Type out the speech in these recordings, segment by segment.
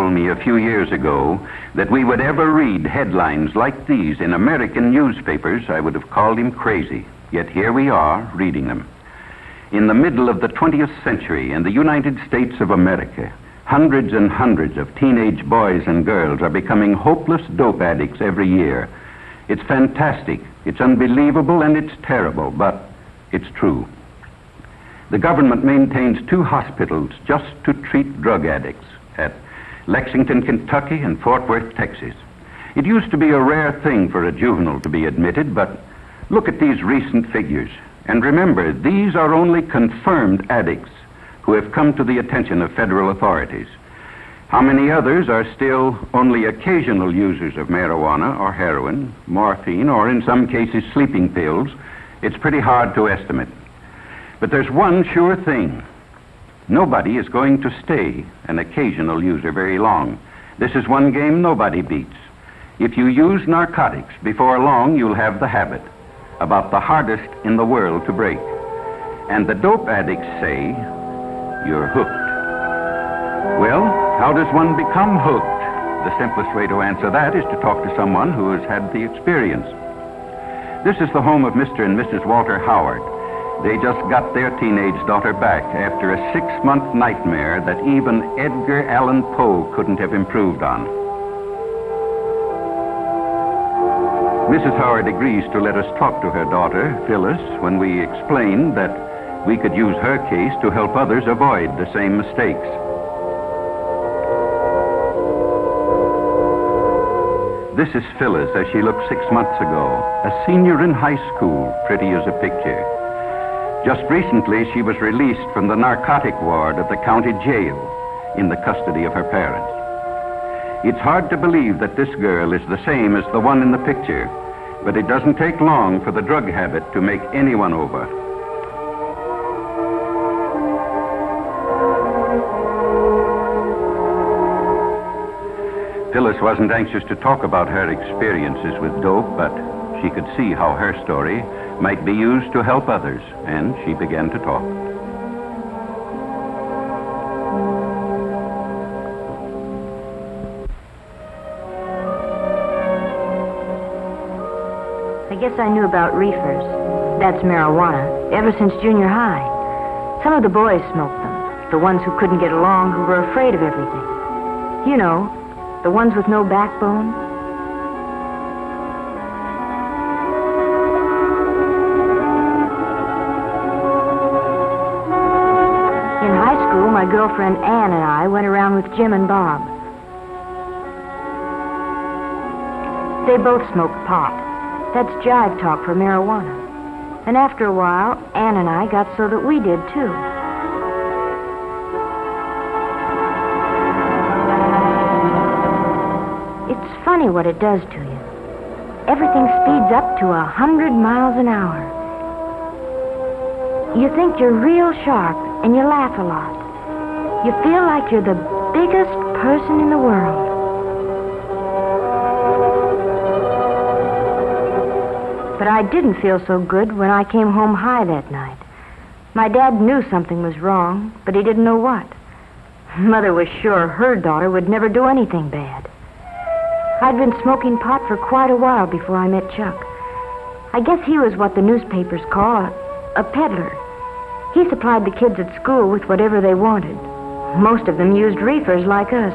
told me a few years ago that we would ever read headlines like these in American newspapers, I would have called him crazy. Yet here we are, reading them. In the middle of the 20th century, in the United States of America, hundreds and hundreds of teenage boys and girls are becoming hopeless dope addicts every year. It's fantastic, it's unbelievable, and it's terrible, but it's true. The government maintains 2 hospitals just to treat drug addicts at Lexington, Kentucky, and Fort Worth, Texas. It used to be a rare thing for a juvenile to be admitted, but look at these recent figures. And remember, these are only confirmed addicts who have come to the attention of federal authorities. How many others are still only occasional users of marijuana or heroin, morphine, or in some cases sleeping pills? It's pretty hard to estimate. But there's one sure thing. Nobody is going to stay an occasional user very long. This is one game nobody beats. If you use narcotics, before long you'll have the habit, about the hardest in the world to break. And the dope addicts say, you're hooked. Well, how does one become hooked? The simplest way to answer that is to talk to someone who has had the experience. This is the home of Mr. and Mrs. Walter Howard. They just got their teenage daughter back after a 6-month nightmare that even Edgar Allan Poe couldn't have improved on. Mrs. Howard agrees to let us talk to her daughter, Phyllis, when we explain that we could use her case to help others avoid the same mistakes. This is Phyllis as she looked 6 months ago, a senior in high school, pretty as a picture. Just recently, she was released from the narcotic ward of the county jail in the custody of her parents. It's hard to believe that this girl is the same as the one in the picture, but it doesn't take long for the drug habit to make anyone over. Phyllis wasn't anxious to talk about her experiences with dope, but she could see how her story might be used to help others, and she began to talk. I guess I knew about reefers, that's marijuana, ever since junior high. Some of the boys smoked them, the ones who couldn't get along, who were afraid of everything. You know, the ones with no backbone. My girlfriend Ann and I went around with Jim and Bob. They both smoked pot. That's jive talk for marijuana. And after a while, Ann and I got so that we did too. It's funny what it does to you. Everything speeds up to 100 miles an hour. You think you're real sharp and you laugh a lot. You feel like you're the biggest person in the world. But I didn't feel so good when I came home high that night. My dad knew something was wrong, but he didn't know what. Mother was sure her daughter would never do anything bad. I'd been smoking pot for quite a while before I met Chuck. I guess he was what the newspapers call a peddler. He supplied the kids at school with whatever they wanted. Most of them used reefers like us,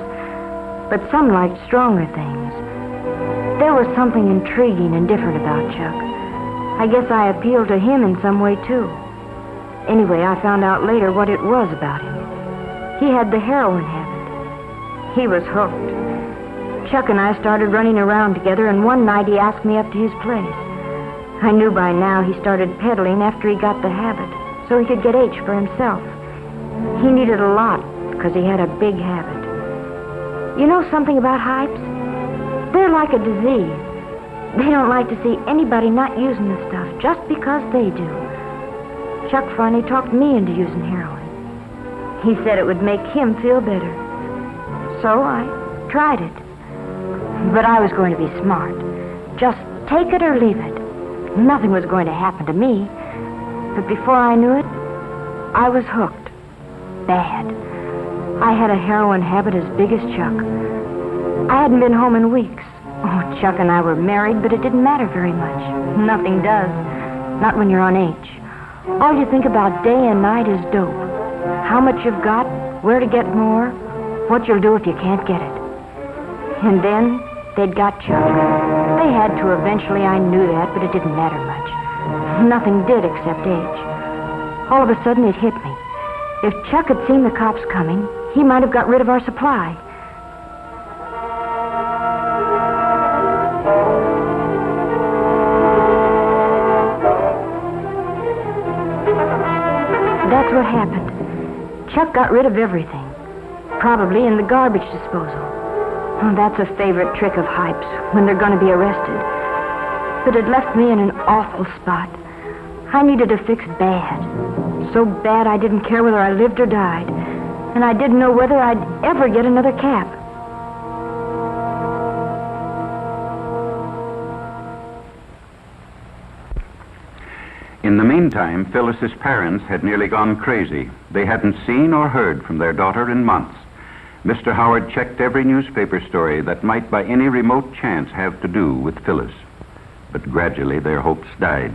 but some liked stronger things. There was something intriguing and different about Chuck. I guess I appealed to him in some way, too. Anyway, I found out later what it was about him. He had the heroin habit. He was hooked. Chuck and I started running around together, and one night he asked me up to his place. I knew by now he started peddling after he got the habit, so he could get H for himself. He needed a lot, because he had a big habit. You know something about hypes? They're like a disease. They don't like to see anybody not using the stuff just because they do. Chuck finally talked me into using heroin. He said it would make him feel better. So I tried it. But I was going to be smart. Just take it or leave it. Nothing was going to happen to me. But before I knew it, I was hooked. Bad. I had a heroin habit as big as Chuck. I hadn't been home in weeks. Oh, Chuck and I were married, but it didn't matter very much. Nothing does. Not when you're on H. All you think about day and night is dope. How much you've got, where to get more, what you'll do if you can't get it. And then they'd got Chuck. They had to eventually, I knew that, but it didn't matter much. Nothing did except age. All of a sudden it hit me. If Chuck had seen the cops coming, he might have got rid of our supply. That's what happened. Chuck got rid of everything. Probably in the garbage disposal. Oh, that's a favorite trick of Hype's when they're going to be arrested. But it left me in an awful spot. I needed a fix bad. So bad I didn't care whether I lived or died. And I didn't know whether I'd ever get another cap. In the meantime, Phyllis's parents had nearly gone crazy. They hadn't seen or heard from their daughter in months. Mr. Howard checked every newspaper story that might by any remote chance have to do with Phyllis. But gradually their hopes died.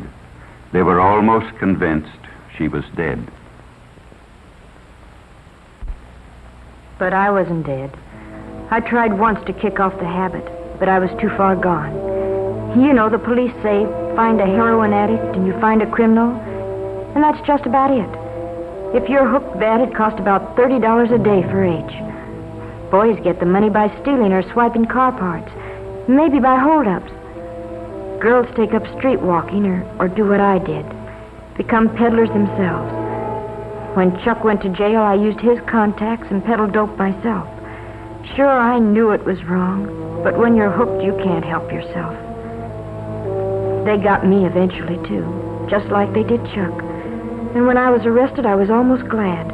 They were almost convinced she was dead. But I wasn't dead. I tried once to kick off the habit, but I was too far gone. You know, the police say, find a heroin addict and you find a criminal, and that's just about it. If you're hooked bad, it costs about $30 a day for H. Boys get the money by stealing or swiping car parts, maybe by holdups. Girls take up street walking or do what I did, become peddlers themselves. When Chuck went to jail, I used his contacts and peddled dope myself. Sure, I knew it was wrong, but when you're hooked, you can't help yourself. They got me eventually, too, just like they did Chuck. And when I was arrested, I was almost glad.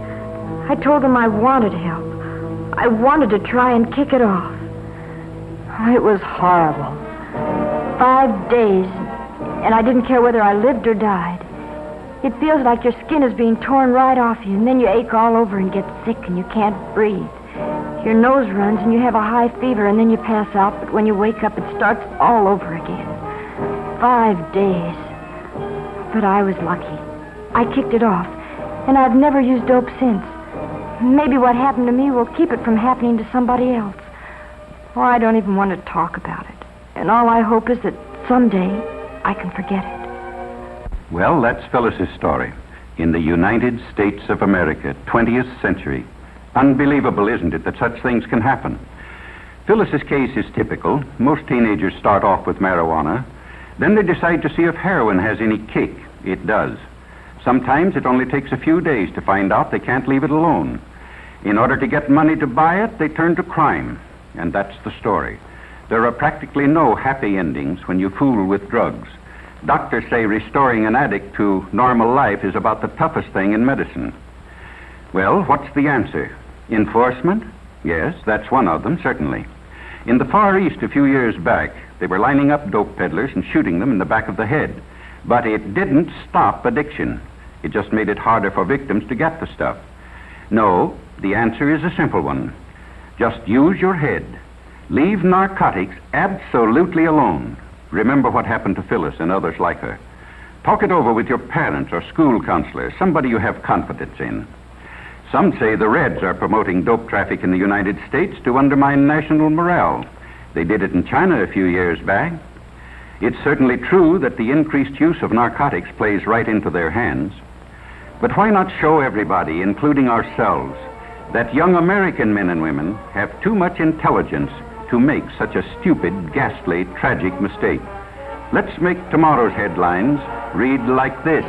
I told them I wanted help. I wanted to try and kick it off. It was horrible. 5 days, and I didn't care whether I lived or died. It feels like your skin is being torn right off you, and then you ache all over and get sick and you can't breathe. Your nose runs and you have a high fever, and then you pass out, but when you wake up, it starts all over again. 5 days. But I was lucky. I kicked it off, and I've never used dope since. Maybe what happened to me will keep it from happening to somebody else. Or I don't even want to talk about it. And all I hope is that someday I can forget it. Well, that's Phyllis's story. In the United States of America, 20th century. Unbelievable, isn't it, that such things can happen? Phyllis's case is typical. Most teenagers start off with marijuana. Then they decide to see if heroin has any kick. It does. Sometimes it only takes a few days to find out they can't leave it alone. In order to get money to buy it, they turn to crime. And that's the story. There are practically no happy endings when you fool with drugs. Doctors say restoring an addict to normal life is about the toughest thing in medicine. Well, what's the answer? Enforcement? Yes, that's one of them, certainly. In the Far East a few years back, they were lining up dope peddlers and shooting them in the back of the head. But it didn't stop addiction. It just made it harder for victims to get the stuff. No, the answer is a simple one. Just use your head. Leave narcotics absolutely alone. Remember what happened to Phyllis and others like her. Talk it over with your parents or school counselor, somebody you have confidence in. Some say the Reds are promoting dope traffic in the United States to undermine national morale. They did it in China a few years back. It's certainly true that the increased use of narcotics plays right into their hands. But why not show everybody, including ourselves, that young American men and women have too much intelligence to make such a stupid, ghastly, tragic mistake? Let's make tomorrow's headlines read like this.